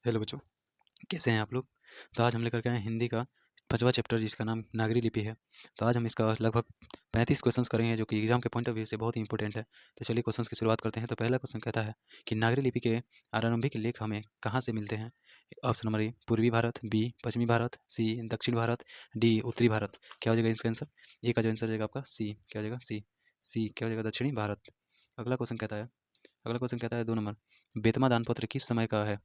Hello बच्चों, कैसे हैं आप लोग। तो आज हम लेकर के आए हैं हिंदी का 5वां चैप्टर जिसका नाम नागरी लिपि है। तो आज हम इसका लगभग 35 क्वेश्चंस करेंगे जो कि एग्जाम के पॉइंट ऑफ व्यू से बहुत ही इंपॉर्टेंट है। तो चलिए क्वेश्चंस की शुरुआत करते हैं। तो पहला क्वेश्चन कहता है कि नागरी लिपि के आरंभिक लेख हमें कहाँ से मिलते हैं। ऑप्शन नंबर ए पूर्वी भारत, बी पश्चिमी भारत, सी दक्षिण भारत, डी उत्तरी भारत। क्या हो जाएगा इसका आंसर। ए का जो आंसर जाएगा आपका सी। क्या हो जाएगा सी क्या हो जाएगा दक्षिणी भारत। अगला क्वेश्चन कहता है अगला क्वेश्चन कहता है 2 नंबर बेतमा दानपत्र किस समय का है।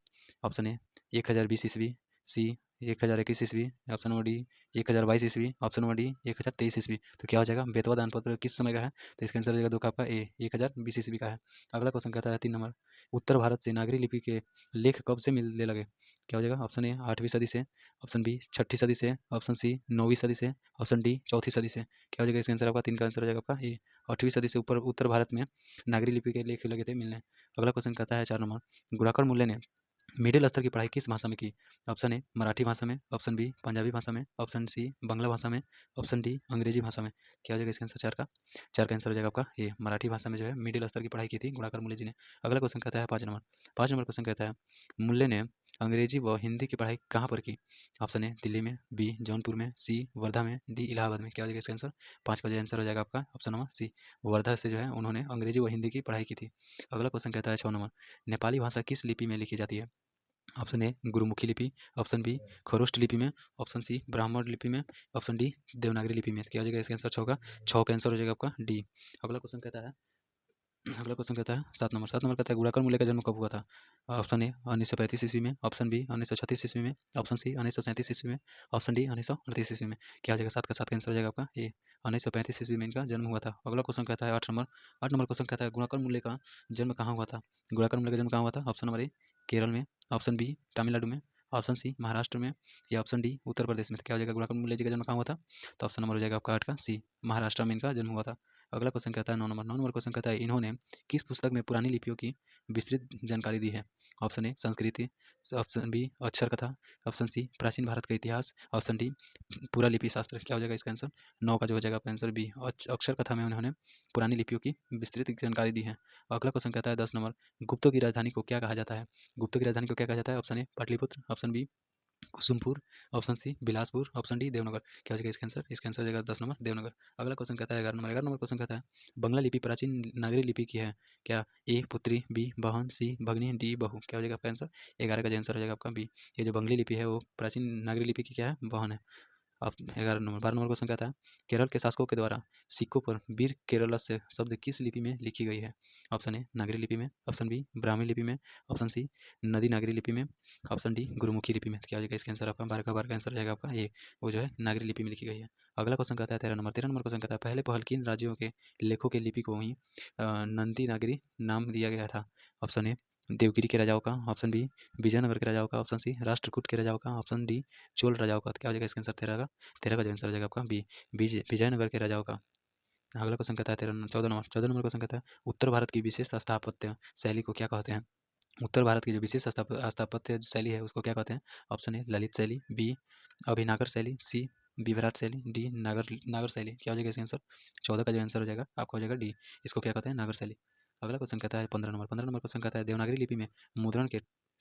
ऑप्शन ए 1020 ईस्वी, सी 1021 ईस्वी, ऑप्शन नंबर डी 1022 ईस्वी, ऑप्शन नंबर डी 1023 ईस्वी। तो क्या हो जाएगा बेतवा दानपत्र किस समय का है। तो इसका आंसर हो जाएगा दो का आपका ए 1020 ईस्वी का है। अगला क्वेश्चन कहता है 3 नंबर उत्तर भारत से नागरी लिपि के लेख कब से मिलने लगे। क्या हो जाएगा। ऑप्शन ए 8वीं सदी से, ऑप्शन बी 6ठी सदी से, ऑप्शन सी 9वीं सदी से, ऑप्शन डी 4थी सदी से। क्या हो जाएगा इसका आंसर आपका 3 का आंसर हो जाएगा आपका ए 8वीं सदी से ऊपर उत्तर भारत में नागरी लिपि के लेख लगे थे मिलने। अगला क्वेश्चन कहता है 4 नंबर गुणाकर मूल्य ने मिडिल स्तर की पढ़ाई किस भाषा में की। ऑप्शन ए मराठी भाषा में, ऑप्शन बी पंजाबी भाषा में, ऑप्शन सी बांग्ला भाषा में, ऑप्शन डी अंग्रेजी भाषा में। क्या हो जाएगा इसका आंसर चार का आंसर हो जाएगा आपका ये मराठी भाषा में जो है मिडिल स्तर की पढ़ाई की थी गुणाकर मूल्य जी ने। अगला क्वेश्चन कहता है 5 नंबर क्वेश्चन कहता है मूल्य ने अंग्रेजी व हिंदी की पढ़ाई कहाँ पर की। ऑप्शन ए दिल्ली में, बी जौनपुर में, सी वर्धा में, डी इलाहाबाद में। क्या हो जाएगा इसका आंसर। 5 का जो आंसर हो जाएगा आपका ऑप्शन नंबर सी वर्धा से जो है उन्होंने अंग्रेजी व हिंदी की पढ़ाई की थी। अगला क्वेश्चन कहता है 6 नंबर नेपाली भाषा किस लिपि में लिखी जाती है। ऑप्शन ए गुरुमुखी लिपि, ऑप्शन बी खरोष्ट लिपि में, ऑप्शन सी ब्राह्मण लिपि में, ऑप्शन डी देवनागरी लिपि में। क्या हो जाएगा इसका आंसर 6 का आंसर हो जाएगा आपका डी। अगला क्वेश्चन कहता है 7 नंबर कहता है गुणाकर मूल्य का जन्म कब हुआ था। ऑप्शन ए 1935 ईस्वी में, ऑप्शन बी 1936 ईस्वी में, ऑप्शन सी 1937 ईस्वी में, ऑप्शन डी 1938 ईस्वी में। क्या हो जाएगा 7 का आंसर हो जाएगा आपका ए 1935 ईस्वी में इनका जन्म हुआ था। अगला क्वेश्चन कहता है 8 नंबर क्वेश्चन कहता है गुणाकर मूल्य का जन्म कहाँ हुआ था। गुणाकर मूल्य का जन्म कहाँ हुआ था। ऑप्शन नंबर ए केरल में, ऑप्शन बी तमिलनाडु में, ऑप्शन सी महाराष्ट्र में, या ऑप्शन डी उत्तर प्रदेश में। तो क्या हो जाएगा गुणाकर मूल्य जी का जन्म कहाँ हुआ था। तो ऑप्शन नंबर हो जाएगा आपका 8 का सी महाराष्ट्र में इनका जन्म हुआ था। अगला क्वेश्चन कहता है 9 नंबर क्वेश्चन कहता है इन्होंने किस पुस्तक में पुरानी लिपियों की विस्तृत जानकारी दी है। ऑप्शन ए संस्कृति, ऑप्शन बी अक्षर कथा, ऑप्शन सी प्राचीन भारत का इतिहास, ऑप्शन डी पूरा लिपि शास्त्र। क्या हो जाएगा इसका आंसर। 9 का जो हो जाएगा आपका आंसर बी अक्षर कथा में उन्होंने पुरानी लिपियों की विस्तृत जानकारी दी है। अगला क्वेश्चन कहता है 10 नंबर गुप्तों की राजधानी को क्या कहा जाता है। गुप्तों की राजधानी को क्या कहा जाता है। Option A Pataliputra, option B Kusumpur, option C Bilaspur, option D Devnagar. क्या हो जाएगा इसका आंसर हो जाएगा 10 नंबर देवनगर। अगला क्वेश्चन कहता है 11 नंबर क्वेश्चन कहता है बंगला लिपि प्राचीन नागरी लिपि की है क्या। ए पुत्री, बी बहन, सी भगनी, डी बहू। क्या हो जाएगा आपका आंसर। 11 का जो आंसर हो जाएगा आपका बी। ये जो बंगली लिपि है वो प्राचीन नागरी लिपि की क्या है, बहन है। अब 12 नंबर क्वेश्चन कहता है केरल के शासकों के द्वारा सिक्कों पर वीर केरलस से शब्द किस लिपि में लिखी गई है। ऑप्शन ए नागरी लिपि में, ऑप्शन बी ब्राह्मी लिपि में, ऑप्शन सी नदी नागरी लिपि में, ऑप्शन डी गुरुमुखी लिपि में। तो क्या हो जाएगा इसका आंसर आपका 12 का आंसर हो जाएगा आपका ये वो जो है नागरी लिपि में लिखी गई है। अगला क्वेश्चन कहता है 13 नंबर क्वेश्चन कहता है पहले पहल किन राज्यों के लेखों के लिपि को ही नंदी नागरी नाम दिया गया था। ऑप्शन ए देवगिरी के राजाओं का, ऑप्शन बी विजयनगर के राजाओं का, ऑप्शन सी राष्ट्रकूट के राजाओं का, ऑप्शन डी चोल राजाओं का। तो क्या हो जाएगा इसका आंसर 13 का जो आंसर हो जाएगा आपका बी विजयनगर के राजाओं का। अगला क्वेश्चन कहता है 14 नंबर क्वेश्चन कहता है उत्तर भारत की विशेष स्थापत्य शैली को क्या कहते हैं। उत्तर भारत की जो विशेष स्थापत्य शैली है उसको क्या कहते हैं। ऑप्शन ए ललित शैली, बी अभिनागर शैली, सी विभराट शैली, डी नागर नागर शैली। क्या हो जाएगा इसका आंसर। 14 का जो आंसर हो जाएगा आपका हो जाएगा डी। इसको क्या कहते हैं, नागर शैली। अगला क्वेश्चन कहता है 15 नंबर क्वेश्चन कहता है देवनागरी लिपि में मुद्रण के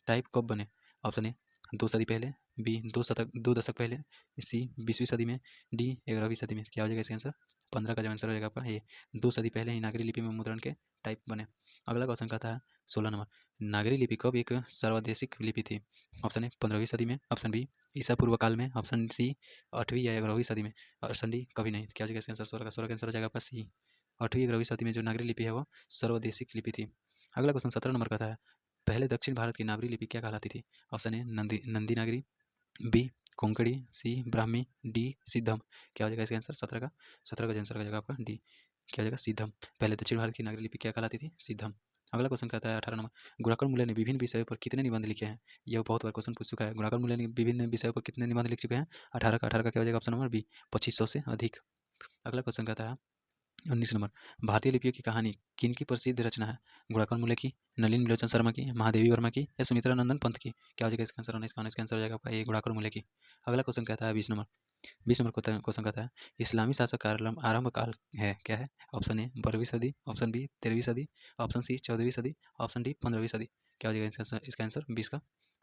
टाइप कब बने। ऑप्शन ए 2 सदी पहले, बी 2 दशक पहले, सी 20वीं सदी में, डी 11वीं सदी में। क्या हो जाएगा इसका आंसर। 15 का जो आंसर हो जाएगा आपका ये 2 सदी पहले ही नागरी लिपि में मुद्रण के टाइप बने। अगला क्वेश्चन कहता है 16 नंबर नागरी लिपि कब एक सर्वदेशिक लिपि थी। ऑप्शन ए 15वीं सदी में, ऑप्शन बी ईसा पूर्व काल में, ऑप्शन सी 8वीं या 11वीं सदी में, ऑप्शन डी कभी नहीं। क्या हो जाएगा इसका आंसर 16 का आंसर हो जाएगा आपका सी 8वीं 11वीं सदी में जो नागरी लिपि है वो सर्वदेशिक लिपि थी। अगला क्वेश्चन 17 नंबर का था पहले दक्षिण भारत की नागरी लिपि क्या कहलाती थी। Option A Nandi Nagari, B Konkani, C Brahmi, D Siddham. क्या हो जाएगा इसका आंसर 17 का आंसर हो जाएगा आपका डी। क्या हो जाएगा सिद्धम। पहले दक्षिण भारत की नागरी लिपि क्या कहलाती थी, सिद्धम। अगला क्वेश्चन कहता है 18 नंबर गुणाकर मूल्य ने विभिन्न विषयों पर कितने निबंध लिखे हैं। यह बहुत बार क्वेश्चन पूछ चुका है। गुणाकर मूल्य ने विभिन्न विषयों पर कितने निबंध लिख चुके हैं। 18 का क्या हो जाएगा ऑप्शन नंबर बी 2500 से अधिक। अगला क्वेश्चन कहता है 19 नंबर भारतीय लिपियों की कहानी किनकी प्रसिद्ध रचना है। गुणाकर मूल्य की, नलिन विलोचन शर्मा की, महादेवी वर्मा की, या सुमित्रा नंदन पंत की। क्या हो जाएगा इसका आंसर। इसका आंसर हो जाएगा आपका ये गुणाकर मूल्य की। अगला क्वेश्चन कहता है 20 नंबर क्वेश्चन कहता है इस्लामी शासक का आरंभ काल है क्या है। ऑप्शन ए 12वीं सदी, ऑप्शन बी 13वीं सदी, ऑप्शन सी 14वीं सदी, ऑप्शन डी 15वीं सदी। क्या हो जाएगा इसका आंसर 20 का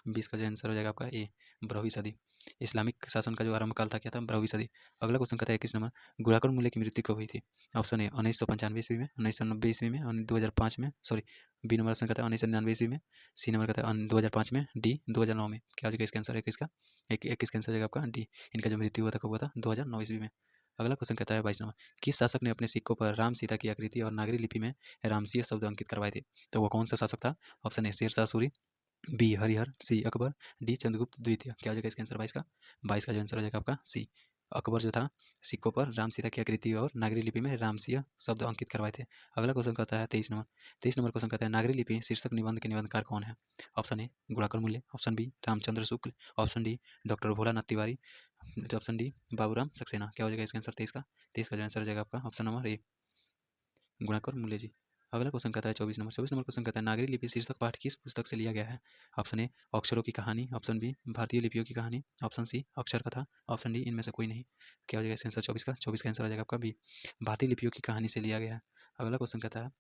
20 का जो आंसर हो जाएगा आपका ए, 12वीं सदी। इस्लामिक शासन का जो आरंभ काल था क्या था, 12वीं सदी। अगला क्वेश्चन कहता है 21 नंबर, गुणाकर मूल्य की मृत्यु कब हुई थी? ऑप्शन ए 1995 ईस्वी में, 1990 ईस्वी में, 2005 में, सॉरी बी नंबर ऑप्शन कहता है 1999 ईस्वी में, सी नंबर कहता है 2005 में, डी 2009 में। क्या हो जाएगा इसका आंसर? 21 का 21 का आंसर हो जाएगा आपका डी। इनका जो मृत्यु हुआ था कब हुआ था? 2009 ईस्वी में। अगला क्वेश्चन कहता है 22 नंबर, किस शासक ने अपने सिक्कों पर राम सीता की आकृति और नागरी लिपि में रामसिंह शब्द अंकित करवाए थे? तो वो कौन सा शासक था? Option A Shershah Suri, B Harihar, C Akbar, D Chandragupta द्वितीय। क्या हो जाएगा इसका आंसर 22 का? 22 का जो आंसर हो जाएगा आपका सी, अकबर जो था सिक्कों पर राम सीता की आकृति और नागरी लिपि में रामसिंह शब्द अंकित करवाए थे। अगला क्वेश्चन कहता है 23 नंबर, 23 नंबर क्वेश्चन कहता है नागरी लिपि शीर्षक निबंध के निबंधकार कौन है? Option A Gunakar Mulya, option B Ramchandra Shukla, option D doctor Bholanath Tiwari, option D Baburam Saxena. क्या हो जाएगा इसका आंसर 23 का? 23 का जो आंसर हो जाएगा आपका ऑप्शन नंबर ए गुणाकर मूल्य जी। अगला क्वेश्चन कहता है 24 नंबर क्वेश्चन कहता है नागरी लिपि शीर्षक पाठ किस पुस्तक से लिया गया है? ऑप्शन ए अक्षरों की कहानी, ऑप्शन बी भारतीय लिपियों की कहानी, ऑप्शन सी अक्षर कथा, ऑप्शन डी इनमें से कोई नहीं। क्या हो जाएगा इसका आंसर 24 का? 24 का आंसर आ जाएगा आपका बी, भारतीय लिपियों की कहानी से लिया गया है। अगला क्वेश्चन कहता है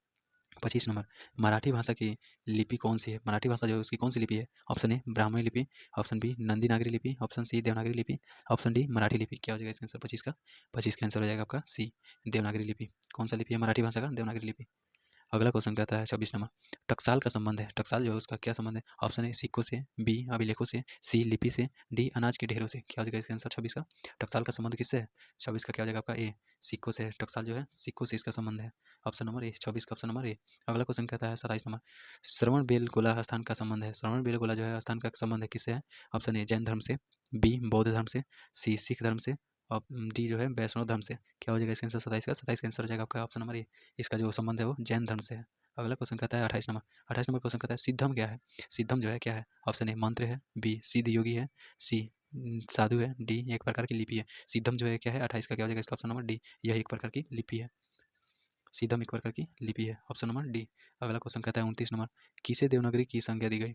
25 नंबर, मराठी भाषा की लिपि कौन सी है? मराठी भाषा जो है उसकी कौन सी लिपि है? ऑप्शन ए ब्राह्मणी लिपि, ऑप्शन बी नंदी नागरी लिपि, ऑप्शन सी देवनागरी लिपि, ऑप्शन डी मराठी लिपि। क्या हो जाएगा इसका आंसर 25 का? 25 का आंसर हो जाएगा आपका सी देवनागरी लिपि। कौन सा लिपि है मराठी भाषा का? देवनागरी लिपि। अगला क्वेश्चन कहता है 26 नंबर, टकसाल का संबंध है, टकसाल जो है उसका क्या संबंध है? ऑप्शन ए सिक्कों से, बी अभिलेखों से, सी लिपि से, डी अनाज के ढेरों से। क्या हो जाएगा इसका आंसर 26 का? टकसाल का संबंध किससे है? 26 का क्या हो जाएगा आपका ए सिक्कों से, टकसाल जो है सिक्कों से इसका संबंध है। ऑप्शन नंबर ए 26 का ऑप्शन नंबर ए। अगला क्वेश्चन कहता है 27 नंबर, श्रवण बेलगोला स्थान का संबंध है, श्रवण बेलगोला जो है स्थान का संबंध है किससे है? ऑप्शन ए जैन धर्म से, बी बौद्ध धर्म से, सी सिख धर्म से, और डी जो है वैष्णव धर्म से। क्या हो जाएगा इसका आंसर 27 का? 27 का आंसर हो जाएगा आपका ऑप्शन नंबर ए, इसका जो संबंध है वो जैन धर्म से है। अगला क्वेश्चन कहता है 28 नंबर, 28 नंबर क्वेश्चन कहता है सिद्धम क्या है? सिद्धम जो है क्या है? ऑप्शन ए मंत्र है, बी सिद्ध योगी है, सी साधु है, डी एक प्रकार की लिपि है। सिद्धम जो है क्या है? 28 का क्या हो जाएगा इसका ऑप्शन नंबर डी, यह एक प्रकार की लिपि है। सिद्धम एक प्रकार की लिपि है, ऑप्शन नंबर डी। अगला क्वेश्चन कहता है 29 नंबर, किसे देवनागरी की संज्ञा दी गई?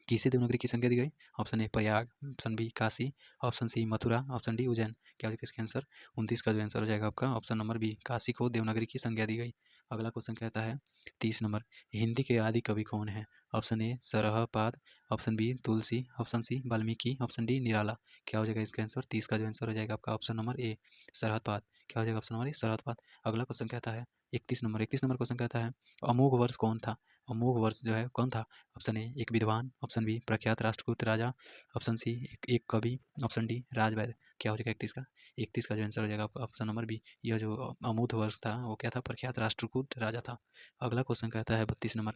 किसे देवनागरी की संज्ञा दी गई? Option A Prayag, option B Kashi, option C Mathura, option D Ujjain. क्या हो जाएगा इसका आंसर? 29 का जो आंसर हो जाएगा आपका ऑप्शन नंबर बी, काशी को देवनागरी की संज्ञा दी गई। अगला क्वेश्चन कहता है 30 नंबर, हिंदी के आदि कवि कौन है? Option A Sarahpad, option B Tulsi, option C Valmiki, option D Nirala. क्या हो जाएगा इसका आंसर? 30 का जो आंसर हो जाएगा आपका ऑप्शन नंबर ए सरहदपाद। क्या हो जाएगा ऑप्शन नंबर ए सरहदपाद। अगला क्वेश्चन कहता है 31 नंबर क्वेश्चन कहता है अमोघ वर्ष कौन था? अमोघ वर्ष जो है कौन था? ऑप्शन ए एक विद्वान, ऑप्शन बी प्रख्यात राष्ट्रकूट राजा, ऑप्शन सी एक कवि, ऑप्शन डी राजवैद्य। क्या हो जाएगा 31 का? 31 का जो आंसर हो जाएगा आपका ऑप्शन नंबर बी, यह जो अमोघ वर्ष था वो क्या था? प्रख्यात राष्ट्रकूट राजा था। अगला क्वेश्चन कहता है 32 नंबर,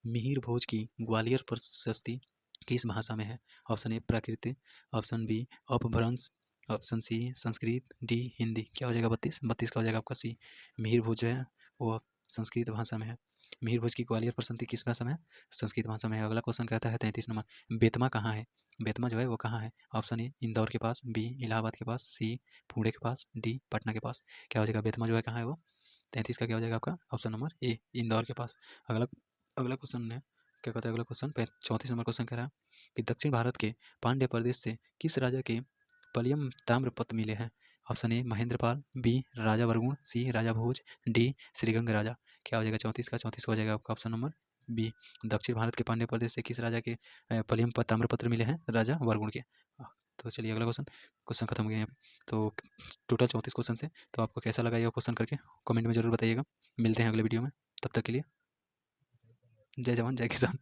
मिहिर भोज की ग्वालियर प्रशस्ति किस भाषा में है? Option A Prakrit, option B Apabhramsha, option C Sanskrit, D Hindi. क्या हो जाएगा 32 का हो जाएगा आपका सी, मिहिर भोज जो है वो संस्कृत भाषा में है। मिहिर भोज की ग्वालियर प्रशस्ति किस भाषा में है? संस्कृत भाषा में है। अगला क्वेश्चन कहता है 33 नंबर, बेतमा कहाँ है? बेतमा जो है वो कहाँ है? ऑप्शन ए इंदौर के पास, बी इलाहाबाद के पास, सी पुणे के पास, डी पटना के पास। क्या हो जाएगा बेतमा जो है कहाँ है वो? 33 का क्या हो जाएगा आपका ऑप्शन नंबर ए इंदौर के पास। अगला अगला क्वेश्चन है क्या कहता है अगला क्वेश्चन 34 नंबर क्वेश्चन कह रहा है कि दक्षिण भारत के पांड्य प्रदेश से किस राजा के पलियम ताम्रपत्र मिले हैं? Option A Mahendrapal, B Raja Varaguna, C Raja Bhoj, D Shriganga Raja. क्या हो जाएगा 34 का? 34 हो जाएगा आपका ऑप्शन नंबर बी, दक्षिण भारत के पांड्य प्रदेश से किस राजा के पलियम ताम्रपत्र मिले हैं? राजा वरगुण के। तो चलिए अगला क्वेश्चन, क्वेश्चन खत्म हो गया यहाँ पे। तो टोटल 34 क्वेश्चन से, तो आपको कैसा लगा ये क्वेश्चन करके कमेंट में जरूर बताइएगा। मिलते हैं अगले वीडियो में, तब तक के लिए जय जवान जय किसान।